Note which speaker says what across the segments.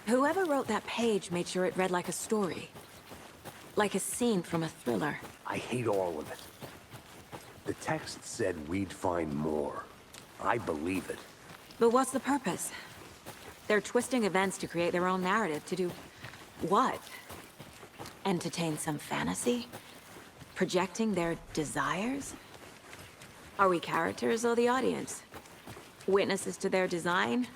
Speaker 1: Whoever wrote that page made sure it read like a story. Like a scene from a thriller.
Speaker 2: I hate all of it. The text said we'd find more. I believe it.
Speaker 1: But what's the purpose? They're twisting events to create their own narrative. To do what? Entertain some fantasy? Projecting their desires? Are we characters or the audience? Witnesses to their design?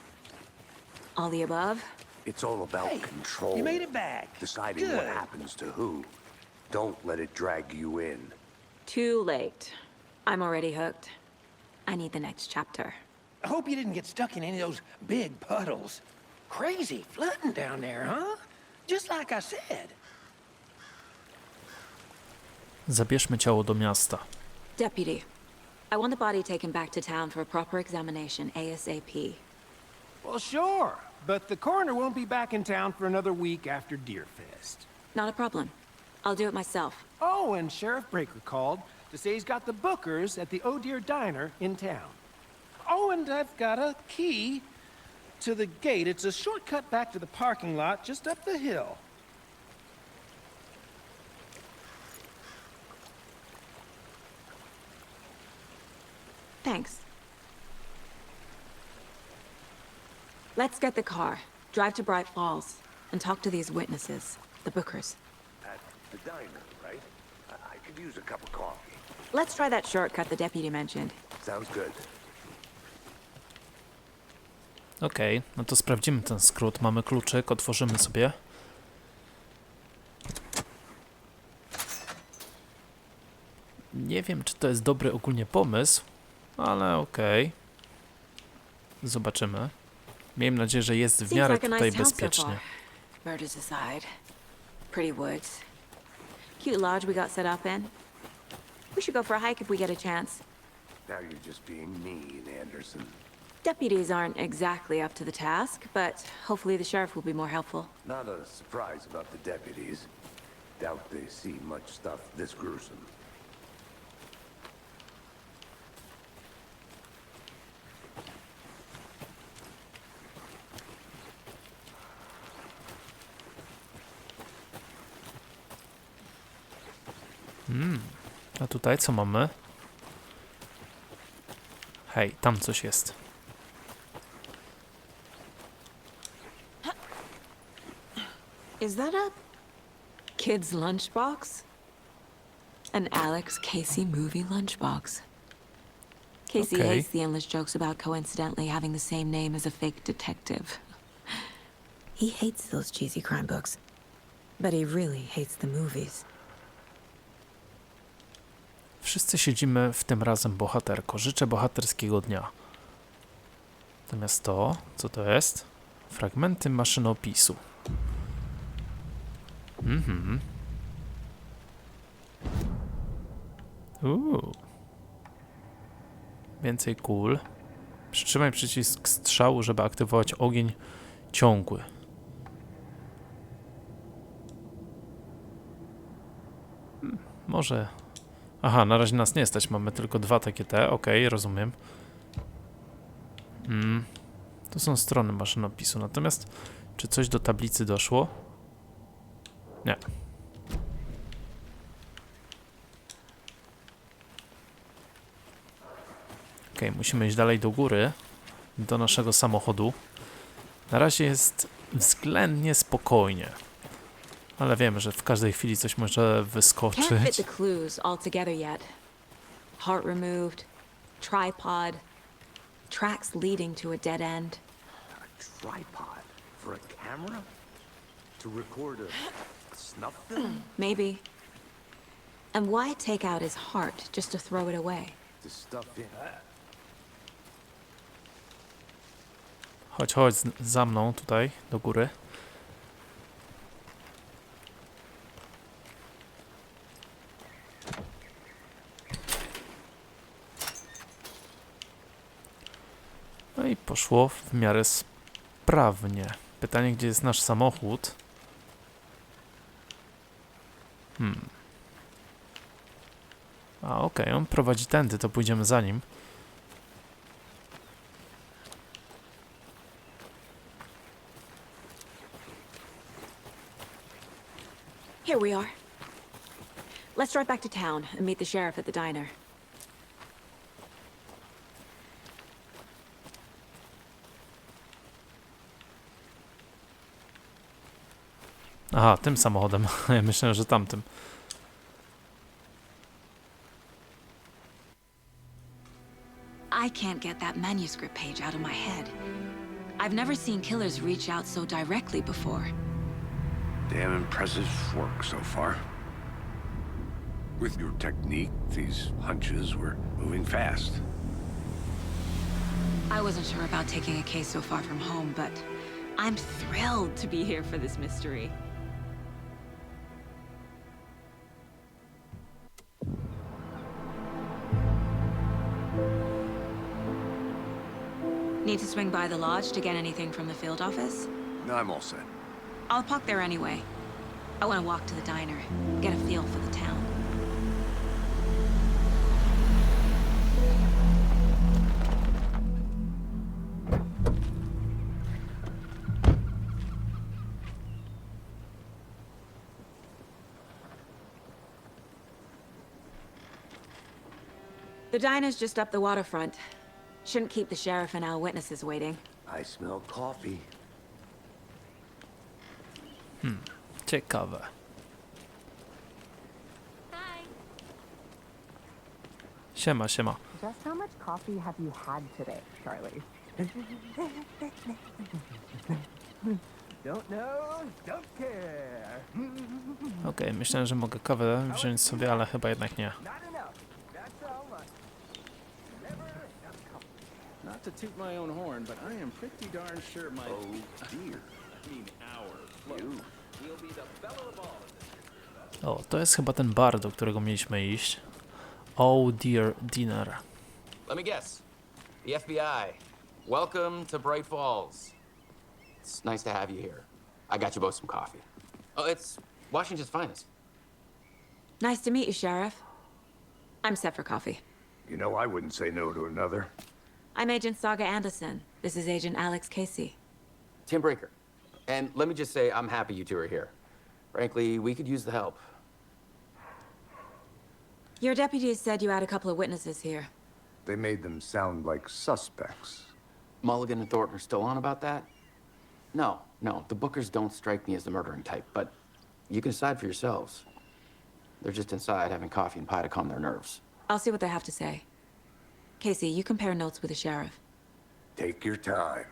Speaker 1: All the above?
Speaker 2: It's all about
Speaker 3: Hey,
Speaker 2: control.
Speaker 3: you made it back.
Speaker 2: Deciding what happens to who. Don't let it drag you in.
Speaker 1: Too late. I'm already hooked. I need the next chapter.
Speaker 3: I hope you didn't get stuck in any of those big puddles. Crazy flooding down there, huh? Just like I said.
Speaker 4: Zabierzmy ciało do miasta.
Speaker 1: Deputy, I want the body taken back to town for a proper examination ASAP.
Speaker 5: Well, sure. But the coroner won't be back in town for another week after Deerfest.
Speaker 1: Not a problem. I'll do it myself.
Speaker 5: Oh, and Sheriff Breaker called to say he's got the Bookers at the Oh Dear Diner in town. Oh, and I've got a key to the gate. It's a shortcut back to the parking lot just up the hill.
Speaker 1: Thanks. Let's get the car, drive to Bright Falls, and talk to these witnesses, the Bookers.
Speaker 2: At the diner, right? I could use a cup of coffee.
Speaker 1: Let's try that shortcut the deputy mentioned.
Speaker 2: Sounds good.
Speaker 4: Okej, no to sprawdzimy ten skrót. Mamy kluczyk, otworzymy sobie. Nie wiem, czy to jest dobry ogólnie pomysł, ale okej. Zobaczymy. Miejmy nadzieję, że jest w miarę tutaj bezpiecznie.
Speaker 1: Murders aside. Pretty woods. Cute lodge we got set up in. We should go for a hike if we get a chance.
Speaker 2: Now you're just being mean, Anderson.
Speaker 1: Deputies aren't exactly up to the task, but hopefully the sheriff will be more helpful.
Speaker 2: Not a surprise about the deputies. Doubt they see much stuff this gruesome.
Speaker 4: A tutaj co mamy? Hej, tam coś jest.
Speaker 1: Is that a kid's lunchbox? An Alex Casey movie lunchbox. Casey
Speaker 4: Okay.
Speaker 1: hates the endless jokes about coincidentally having the same name as a fake detective. He hates those cheesy crime books, but he really hates the movies.
Speaker 4: Wszyscy siedzimy w tym razem bohaterko. Życzę bohaterskiego dnia. Natomiast to, co to jest? Fragmenty maszynopisu. Więcej kul. Przytrzymaj przycisk strzału, żeby aktywować ogień ciągły. Może... Aha, na razie nas nie stać, mamy tylko dwa takie te, okej, rozumiem. To są strony maszynopisu, natomiast czy coś do tablicy doszło? Nie. Okej, musimy iść dalej do góry, do naszego samochodu. Na razie jest względnie spokojnie. Ale wiemy, że w każdej chwili coś może
Speaker 1: Can't fit
Speaker 4: wyskoczyć.
Speaker 1: the clues all together yet. Heart removed, tripod, tracks leading to a dead end.
Speaker 2: A tripod for a camera? To record a snuff film?
Speaker 1: Maybe. And why take out his heart just to throw it away?
Speaker 2: To stuff in.
Speaker 4: Chodź, chodź za mną tutaj, do góry. No i poszło w miarę sprawnie. Pytanie, gdzie jest nasz samochód? A okej, on prowadzi tędy, to pójdziemy za nim.
Speaker 1: Here we are. Let's drive back to town and meet the sheriff at the diner.
Speaker 4: Aha, tym samochodem. Ja myślę, że tamtym.
Speaker 1: I can't get that manuscript page out of my head. I've never seen killers reach out so directly before.
Speaker 2: Damn impressive work so far. With your technique, these hunches were moving fast.
Speaker 1: I wasn't sure about taking a case so far from home, but I'm thrilled to be here for this mystery. Need to swing by the lodge to get anything from the field office?
Speaker 2: No, I'm all set.
Speaker 1: I'll park there anyway. I want to walk to the diner, get a feel for the town. The diner's just up the waterfront. Shouldn't keep the sheriff and our witnesses waiting.
Speaker 2: I smell coffee.
Speaker 4: Ciekawe. Siema, siema.
Speaker 6: Just how much coffee have you had today, Charlie?
Speaker 5: Don't know, don't care.
Speaker 4: Okej, myślałem, że mogę kawę wziąć sobie, ale chyba jednak nie.
Speaker 5: Not enough. That's all much. Never enough coffee.
Speaker 7: Not to toot my own horn, but I am pretty darn sure my... Oh, dear. I mean, our float will be the belle of all.
Speaker 4: O, to jest chyba ten bar, do którego mieliśmy iść. Oh dear dinner.
Speaker 8: Let me guess. The FBI. Welcome to Bright Falls. It's nice to have you here. I got you both some coffee. Oh, it's Washington's finest.
Speaker 1: Nice to meet you, Sheriff. I'm set for coffee.
Speaker 2: You know, I wouldn't say no to another.
Speaker 1: I'm Agent Saga Anderson. This is Agent Alex Casey.
Speaker 8: Tim Breaker. And let me just say, I'm happy you two are here. Frankly, we could use the help.
Speaker 1: Your deputies said you had a couple of witnesses here.
Speaker 2: They made them sound like suspects.
Speaker 8: Mulligan and Thornton are still on about that? No, the Bookers don't strike me as the murdering type, but you can decide for yourselves. They're just inside having coffee and pie to calm their nerves.
Speaker 1: I'll see what they have to say. Casey, you compare notes with the sheriff.
Speaker 2: Take your time.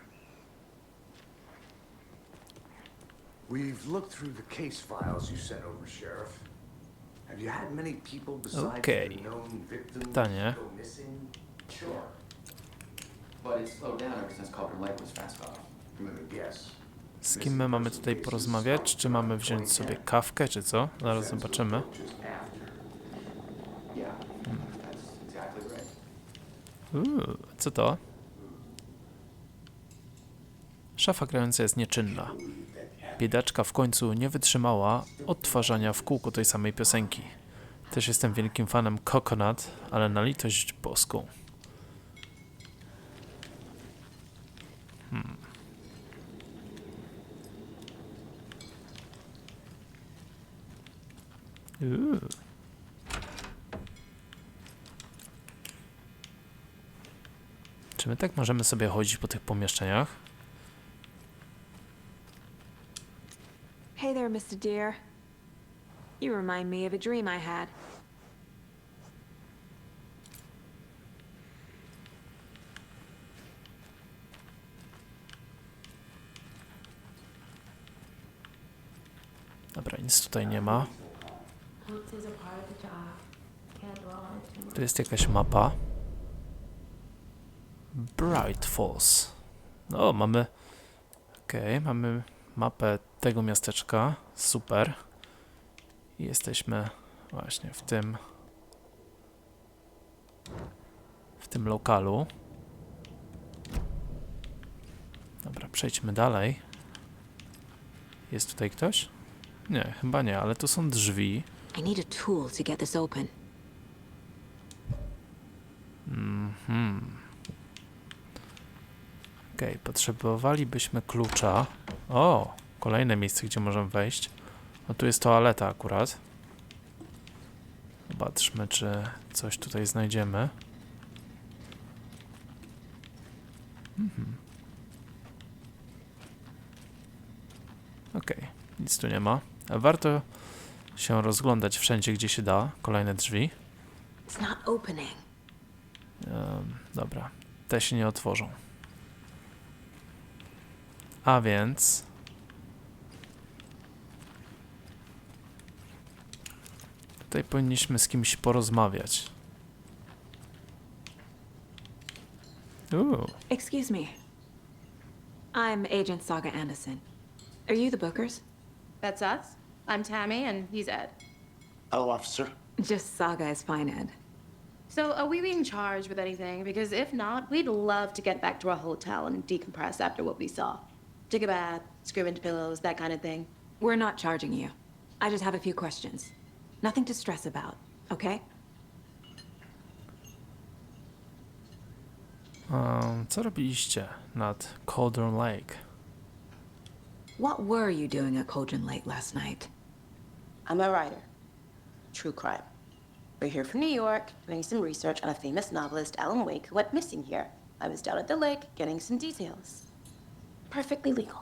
Speaker 2: We've looked through the case files you sent over, Sheriff. Have you had many people besides
Speaker 4: Okay.
Speaker 2: the known victims
Speaker 4: Pytanie.
Speaker 2: go missing?
Speaker 8: Sure. But it's slowed down ever since Cauldron Lake was fast off.
Speaker 2: Let me guess.
Speaker 4: Z kim my mamy tutaj porozmawiać? Czy mamy wziąć sobie kawkę, czy co? Zaraz zobaczymy.
Speaker 8: Yeah, that's exactly right.
Speaker 4: Co to? Szafa grająca jest nieczynna. Biedaczka w końcu nie wytrzymała odtwarzania w kółko tej samej piosenki. Też jestem wielkim fanem Coconut, ale na litość boską. Czy my tak możemy sobie chodzić po tych pomieszczeniach?
Speaker 1: Hey there, Mr. Deer. You remind me of a dream I had.
Speaker 4: Dobra, nic tutaj nie ma. Tu jest jakaś mapa. Bright Falls. No, mamy... Okej, mamy mapę tego miasteczka. Super. I jesteśmy właśnie w tym lokalu. Dobra, przejdźmy dalej. Jest tutaj ktoś? Nie, chyba nie, ale tu są drzwi.
Speaker 1: I need a tool to get this open.
Speaker 4: Okej, potrzebowalibyśmy klucza. O, kolejne miejsce, gdzie możemy wejść. No tu jest toaleta akurat. Zobaczmy, czy coś tutaj znajdziemy. Okej, nic tu nie ma. A warto się rozglądać wszędzie, gdzie się da. Kolejne drzwi.
Speaker 1: It's not opening.
Speaker 4: Dobra, te się nie otworzą. A więc... Tutaj powinniśmy z kimś porozmawiać.
Speaker 1: Excuse me. I'm Agent Saga Anderson. Are you the Bookers?
Speaker 9: That's us. I'm Tammy, and he's Ed.
Speaker 10: Hello, officer.
Speaker 1: Just Saga is fine, Ed.
Speaker 9: So, are we being charged with anything? Because if not, we'd love to get back to our hotel and decompress after what we saw. Take a bath, scream into pillows, that kind of thing.
Speaker 1: We're not charging you. I just have a few questions. Nothing to stress about, okay?
Speaker 4: Co robiliście nad Cauldron Lake?
Speaker 1: What were you doing at Cauldron Lake last night?
Speaker 9: I'm a writer. True crime. We're here from New York, doing some research on a famous novelist, Alan Wake, who went missing here. I was down at the lake, getting some details. Perfectly legal.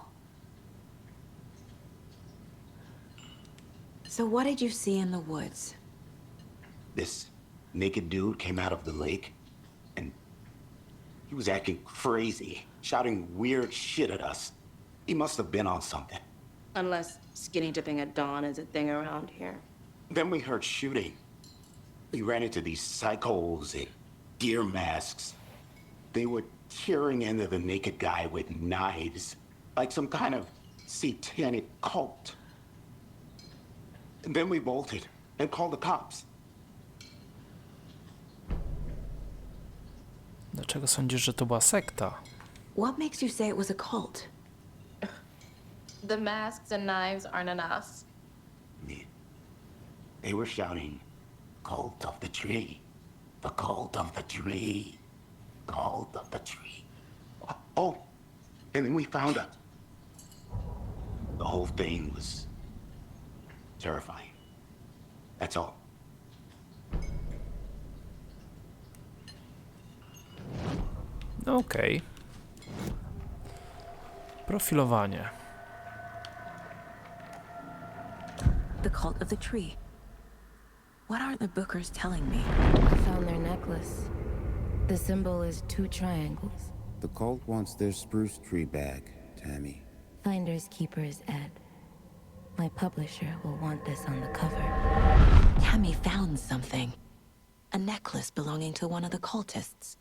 Speaker 1: So what did you see in the woods?
Speaker 10: This naked dude came out of the lake, and he was acting crazy, shouting weird shit at us. He must have been on something.
Speaker 9: Unless skinny dipping at dawn is a thing around here.
Speaker 10: Then we heard shooting. We ran into these psychos in deer masks. They were tearing into the naked guy with knives, like some kind of satanic cult. And then we bolted and called the cops.
Speaker 4: Dlaczego sądzisz, że to była sekta?
Speaker 1: What makes you say it was a cult?
Speaker 9: The masks and knives aren't on us.
Speaker 10: They were shouting, "Cult of the tree, the cult of the tree, cult of the tree." Oh, and then we found out. The whole thing was terrifying. That's all.
Speaker 4: Okej. Profilowanie.
Speaker 1: The cult of the tree. What aren't the Bookers telling me?
Speaker 11: I found their necklace. The symbol is 2 triangles.
Speaker 12: The cult wants their spruce tree back, Tammy.
Speaker 11: Finders keepers, Ed. My publisher will want this on the cover.
Speaker 1: Tammy found something. A necklace belonging to one of the cultists.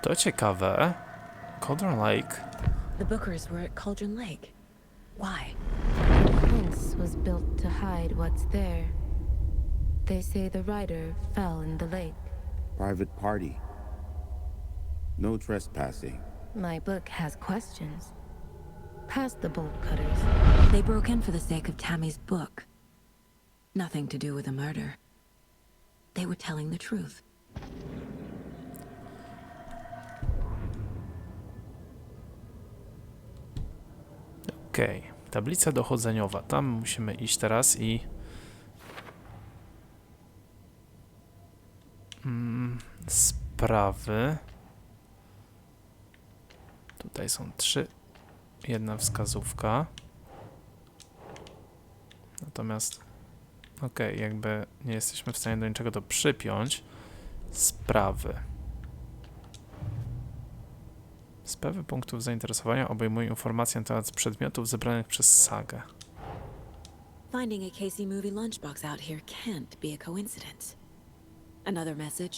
Speaker 4: To ciekawe. Cauldron Lake.
Speaker 1: The Bookers were at Cauldron Lake. Why?
Speaker 11: The fence was built to hide what's there. They say the writer fell in the lake.
Speaker 12: Private party. No trespassing.
Speaker 11: My book has questions. Past the bolt cutters.
Speaker 1: They broke in for the sake of Tammy's book. Nothing to do with a murder. They were telling the truth.
Speaker 4: Okej. Tablica dochodzeniowa. Tam musimy iść teraz i... sprawy. Tutaj są 3. Jedna wskazówka. Natomiast... Okej, jakby nie jesteśmy w stanie do niczego to przypiąć. Sprawy. Sprawy punktów zainteresowania obejmują informacje na temat przedmiotów zebranych przez sagę.
Speaker 1: Finding a Casey movie lunchbox out here can't be a coincidence. Another message?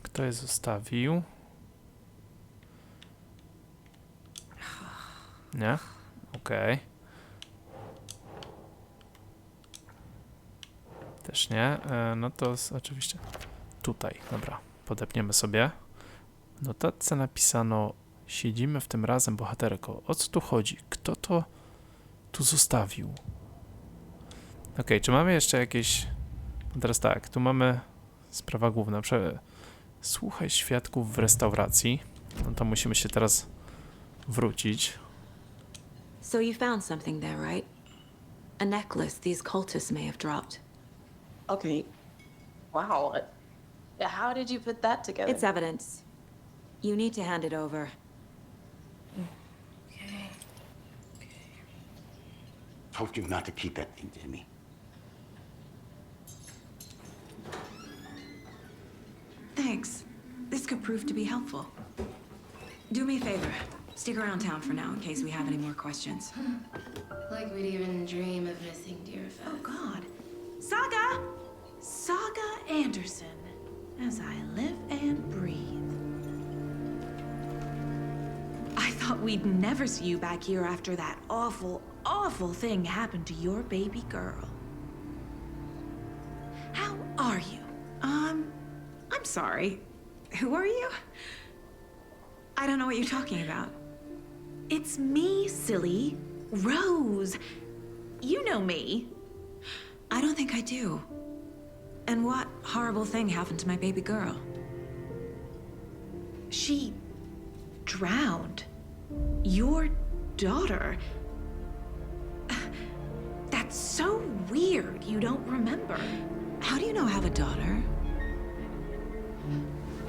Speaker 4: Kto je zostawił? Nie? Okej. Też nie. No to oczywiście tutaj. Dobra, podepniemy sobie. W notatce napisano: siedzimy w tym razem, bohaterko. O co tu chodzi? Kto to tu zostawił? Okej, czy mamy jeszcze jakieś... Teraz tak, tu mamy sprawa główna. Słuchaj świadków w restauracji. No to musimy się teraz wrócić.
Speaker 1: So you found something there, right? A necklace these cultists may have dropped.
Speaker 9: Okay. Wow. How did you put that together?
Speaker 1: It's evidence. You need to hand it over.
Speaker 10: Told you not to keep that thing, Jimmy.
Speaker 1: Thanks. This could prove to be helpful. Do me a favor. Stick around town for now in case we have any more questions.
Speaker 11: Like we'd even dream of missing Deerfest.
Speaker 13: Oh, God. Saga! Saga Anderson. As I live and breathe. I thought we'd never see you back here after that awful, awful thing happened to your baby girl. How are you? I'm sorry. Who are you? I don't know what you're talking about. It's me, silly. Rose. You know me.
Speaker 1: I don't think I do. And what horrible thing happened to my baby girl?
Speaker 13: She drowned. Your daughter. That's so weird you don't remember.
Speaker 1: How do you know I have a daughter?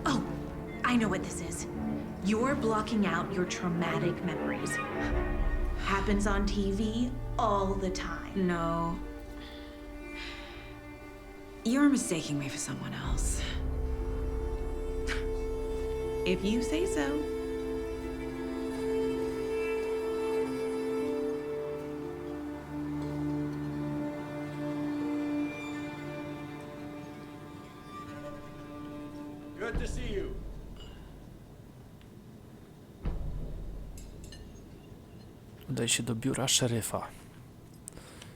Speaker 13: Oh, I know what this is. You're blocking out your traumatic memories. Happens on TV all the time.
Speaker 1: No. You're mistaking me for someone else.
Speaker 13: If you say so.
Speaker 5: Good to see you.
Speaker 4: Udaj się do biura szeryfa.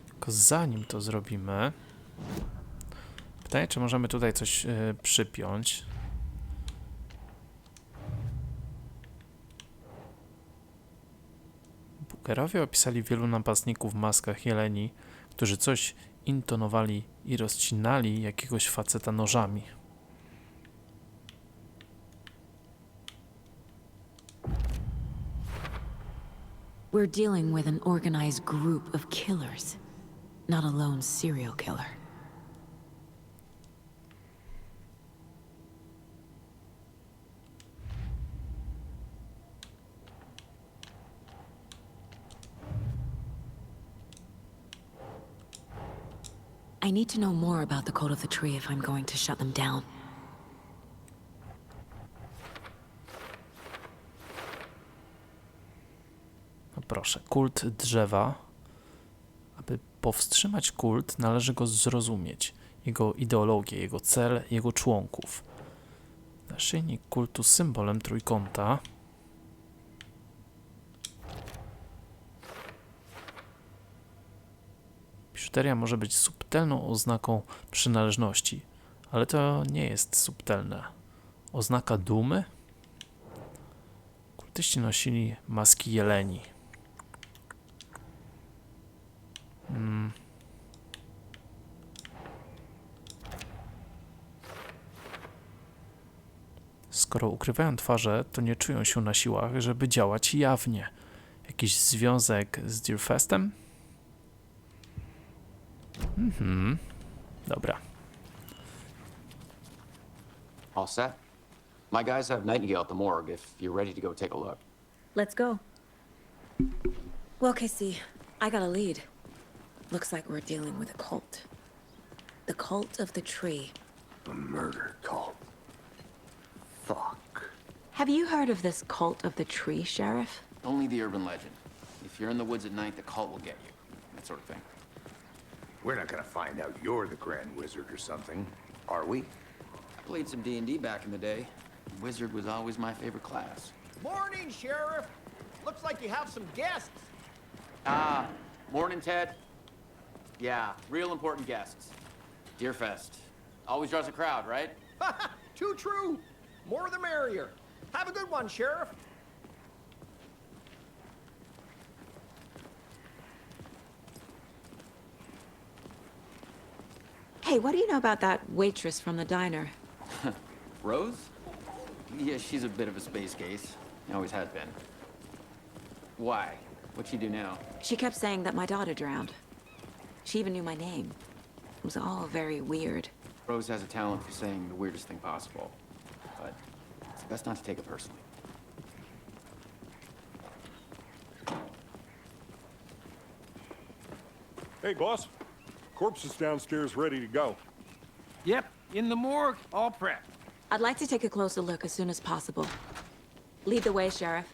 Speaker 4: Tylko zanim to zrobimy... Pytanie, czy możemy tutaj coś przypiąć. Bookerowie opisali wielu napastników w maskach jeleni, którzy coś intonowali i rozcinali jakiegoś faceta nożami.
Speaker 1: We're dealing with an organized group of killers, not a lone serial killer. I need to know more about the code of the tree if I'm going to shut them down.
Speaker 4: No proszę, kult drzewa. Aby powstrzymać kult, należy go zrozumieć. Jego ideologię, jego cel, jego członków. Naszyjnik kultu symbolem trójkąta. Biżuteria może być subtelną oznaką przynależności, ale to nie jest subtelne. Oznaka dumy? Kultyści nosili maski jeleni. Skoro ukrywają twarze, to nie czują się na siłach, żeby działać jawnie. Jakiś związek z Deerfestem? Dobra.
Speaker 8: All set? My guys have Nightingale at the morgue if you're ready to go take a look.
Speaker 1: Let's go. Well, Casey, I got a lead. Looks like we're dealing with a cult. The cult of the tree.
Speaker 2: A murder cult. Fuck.
Speaker 1: Have you heard of this cult of the tree, Sheriff?
Speaker 8: Only the urban legend. If you're in the woods at night, the cult will get you. That sort of thing.
Speaker 2: We're not gonna find out you're the Grand Wizard or something, are we?
Speaker 8: I played some D&D back in the day. Wizard was always my favorite class.
Speaker 5: Morning, Sheriff. Looks like you have some guests.
Speaker 8: Morning, Ted. Yeah, real important guests. Deerfest. Always draws a crowd, right?
Speaker 5: Too true. More the merrier. Have a good one, Sheriff.
Speaker 1: Hey, what do you know about that waitress from the diner?
Speaker 8: Rose? Yeah, she's a bit of a space case. Always has been. Why? What'd she do now?
Speaker 1: She kept saying that my daughter drowned. She even knew my name. It was all very weird.
Speaker 8: Rose has a talent for saying the weirdest thing possible. But it's best not to take it personally.
Speaker 14: Hey, boss. Corpse is downstairs ready to go.
Speaker 5: Yep, in the morgue, all prepped.
Speaker 1: I'd like to take a closer look as soon as possible. Lead the way, Sheriff.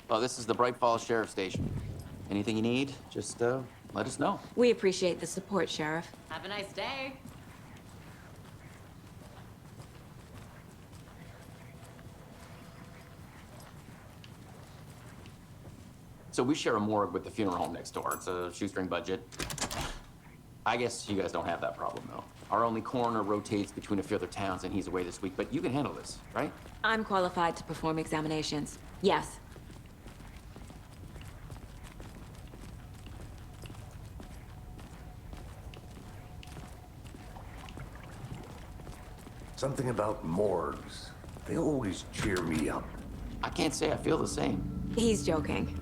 Speaker 8: Oh, this is the Bright Falls Sheriff Station. Anything you need, just let us know.
Speaker 1: We appreciate the support, Sheriff.
Speaker 9: Have a nice day.
Speaker 8: So we share a morgue with the funeral home next door. It's a shoestring budget. I guess you guys don't have that problem, though. Our only coroner rotates between a few other towns, and he's away this week. But you can handle this, right?
Speaker 1: I'm qualified to perform examinations. Yes.
Speaker 2: Something about morgues. They always cheer me up.
Speaker 8: I can't say I feel the same.
Speaker 1: He's joking.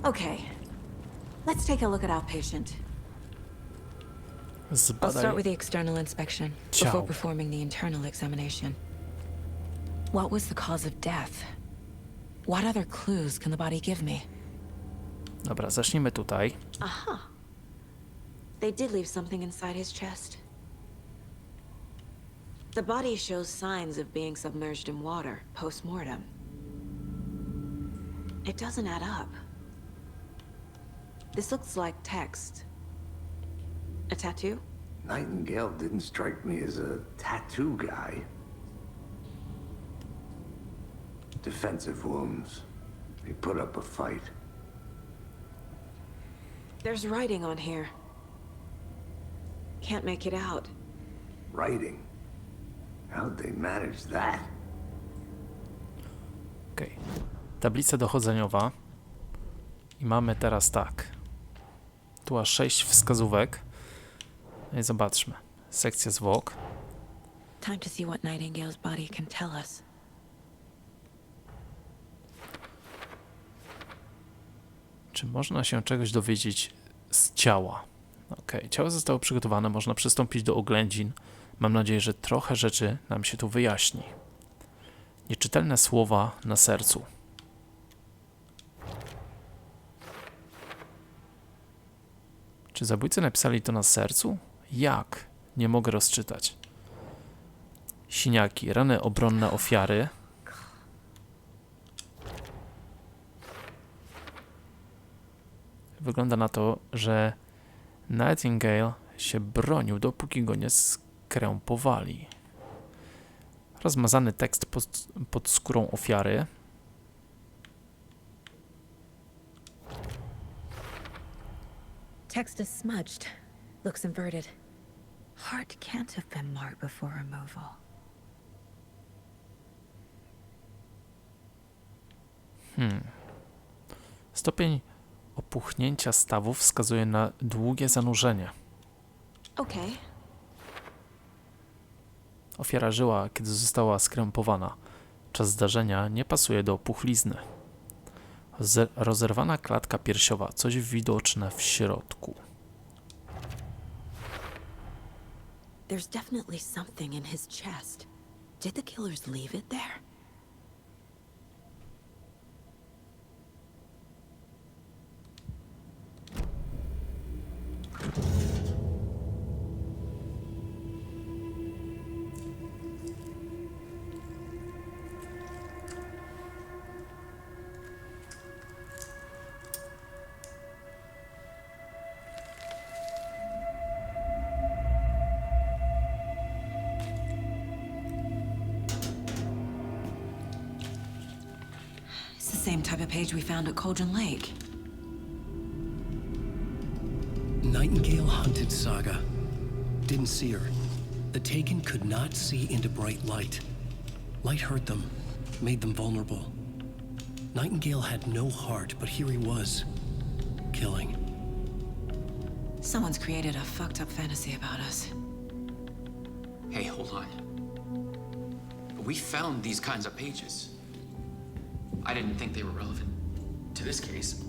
Speaker 1: Okay. Let's take a look at our patient. I'll start with the external inspection before performing the internal examination. What was the cause of death? What other clues can the body give me?
Speaker 4: Dobra, zacznijmy tutaj.
Speaker 1: Aha. They did leave something inside his chest. The body shows signs of being submerged in water post-mortem. It doesn't add up. This looks like text. A tattoo?
Speaker 2: Nightingale didn't strike me as a tattoo guy. Defensive wounds. He put up a fight.
Speaker 1: There's writing on here. Can't make it out.
Speaker 2: Writing? How'd they manage that?
Speaker 4: Okej. Tablica dochodzeniowa. I mamy teraz tak. Tu aż 6 wskazówek. No i zobaczmy. Sekcja zwłok.
Speaker 1: Time to see what Nightingale's body can tell us.
Speaker 4: Czy można się czegoś dowiedzieć z ciała? Okej, ciało zostało przygotowane, można przystąpić do oględzin. Mam nadzieję, że trochę rzeczy nam się tu wyjaśni. Nieczytelne słowa na sercu. Czy zabójcy napisali to na sercu? Jak? Nie mogę rozczytać. Siniaki, rany obronne ofiary. Wygląda na to, że Nightingale się bronił, dopóki go nie skrępowali. Rozmazany tekst pod skórą ofiary.
Speaker 1: Text is smudged. Looks inverted. Heart can't have been marked before removal.
Speaker 4: Stopień opuchnięcia stawów wskazuje na długie zanurzenie.
Speaker 1: Okay.
Speaker 4: Ofiara żyła, kiedy została skrępowana. Czas zdarzenia nie pasuje do opuchlizny. Rozerwana klatka piersiowa, coś widoczne w środku.
Speaker 1: There's definitely something in his chest. Did the killers leave it there? It's the same type of page we found at Cauldron Lake.
Speaker 3: Nightingale hunted Saga. Didn't see her.
Speaker 15: The Taken could not see into bright light. Light hurt them, made them vulnerable. Nightingale had no heart, but here he was, killing.
Speaker 1: Someone's created a fucked up fantasy about us.
Speaker 8: Hey, hold on. We found these kinds of pages. I didn't think they were relevant to this case.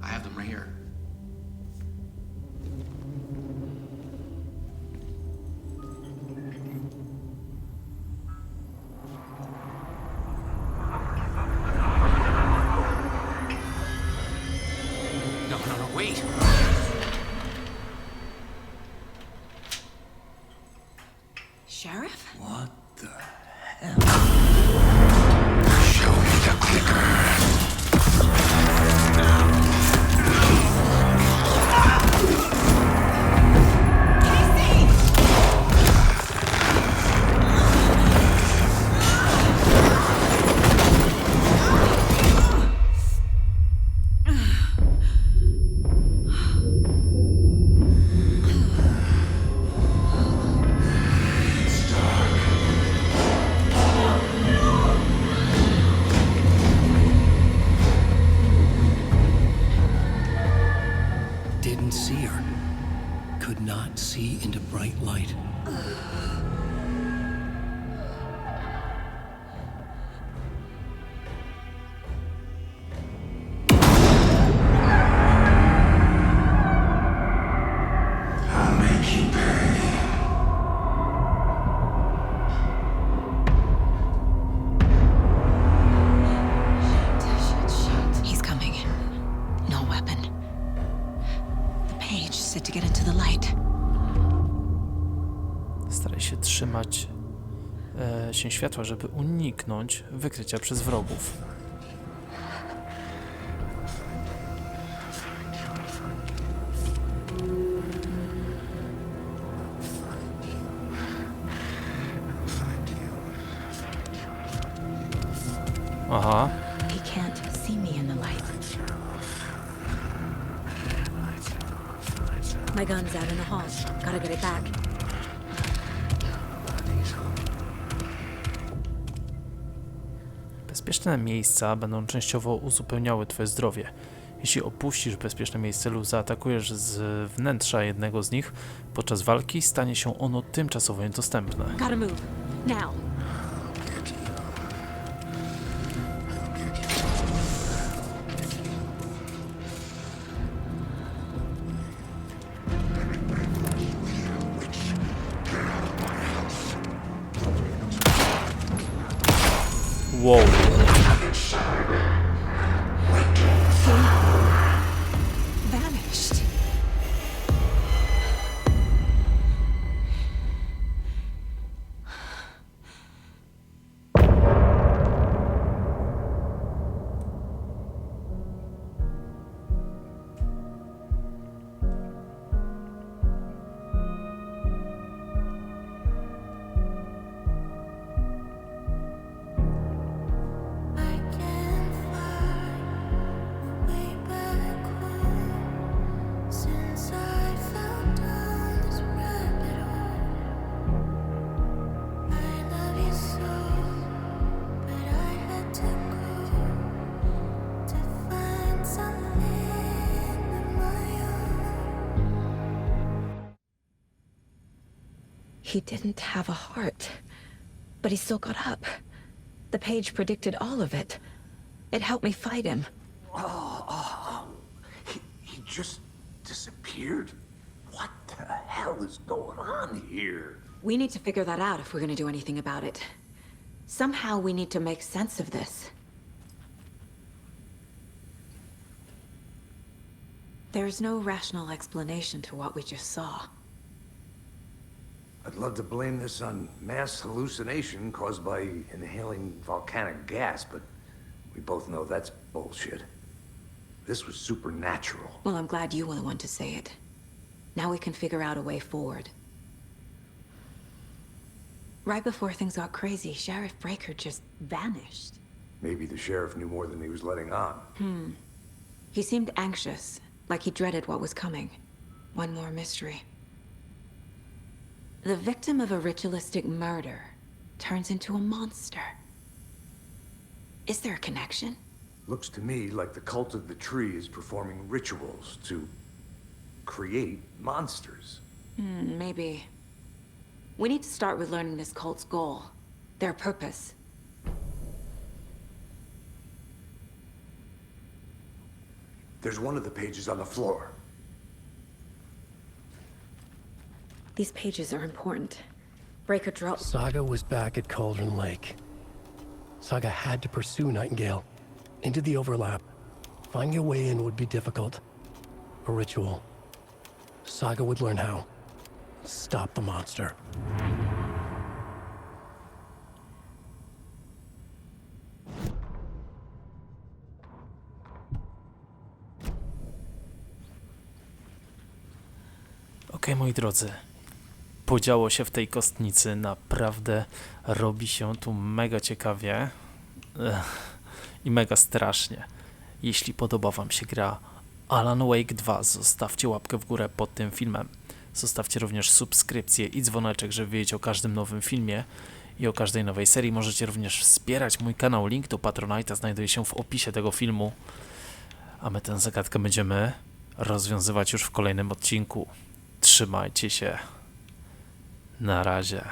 Speaker 8: I have them right here. No, wait.
Speaker 1: Sheriff?
Speaker 2: What the hell?
Speaker 10: Show me the clicker.
Speaker 15: Didn't see her. Could not see into bright light.
Speaker 10: I'll make you pay.
Speaker 1: He's coming. No weapon. The page said to get into the light.
Speaker 4: Staraj się trzymać się światła, żeby uniknąć wykrycia przez wrogów. Aha.
Speaker 1: He can't see me in the light. My gun's out in the hall. Gotta get it back.
Speaker 4: Bezpieczne miejsca będą częściowo uzupełniały twoje zdrowie. Jeśli opuścisz bezpieczne miejsce lub zaatakujesz z wnętrza jednego z nich, podczas walki stanie się ono tymczasowo niedostępne.
Speaker 1: Gotta move. Now.
Speaker 4: Wow.
Speaker 1: Vanished. He didn't have a heart, but he still got up. The page predicted all of it. It helped me fight him.
Speaker 2: He just disappeared? What the hell is going on here?
Speaker 1: We need to figure that out if we're gonna do anything about it. Somehow we need to make sense of this. There's no rational explanation to what we just saw.
Speaker 2: I'd love to blame this on mass hallucination caused by inhaling volcanic gas, but we both know that's bullshit. This was supernatural.
Speaker 1: Well, I'm glad you were the one to say it. Now we can figure out a way forward. Right before things got crazy, Sheriff Breaker just vanished.
Speaker 2: Maybe the sheriff knew more than he was letting on.
Speaker 1: He seemed anxious, like he dreaded what was coming. One more mystery. The victim of a ritualistic murder turns into a monster. Is there a connection?
Speaker 2: Looks to me like the cult of the tree is performing rituals to create monsters.
Speaker 1: Maybe. We need to start with learning this cult's goal, their purpose.
Speaker 2: There's one of the pages on the floor.
Speaker 1: These pages are important. Breaker dropped.
Speaker 15: Saga was back at Cauldron Lake. Saga had to pursue Nightingale into the overlap. Finding a way in would be difficult. A ritual. Saga would learn how. Stop the monster.
Speaker 4: Okej, moi drodzy. Podziało się w tej kostnicy. Naprawdę robi się tu mega ciekawie. I mega strasznie. Jeśli podoba wam się gra Alan Wake 2, zostawcie łapkę w górę pod tym filmem. Zostawcie również subskrypcję i dzwoneczek, żeby wiedzieć o każdym nowym filmie i o każdej nowej serii. Możecie również wspierać mój kanał. Link do Patronite'a znajduje się w opisie tego filmu. A my tę zagadkę będziemy rozwiązywać już w kolejnym odcinku. Trzymajcie się. Na razie.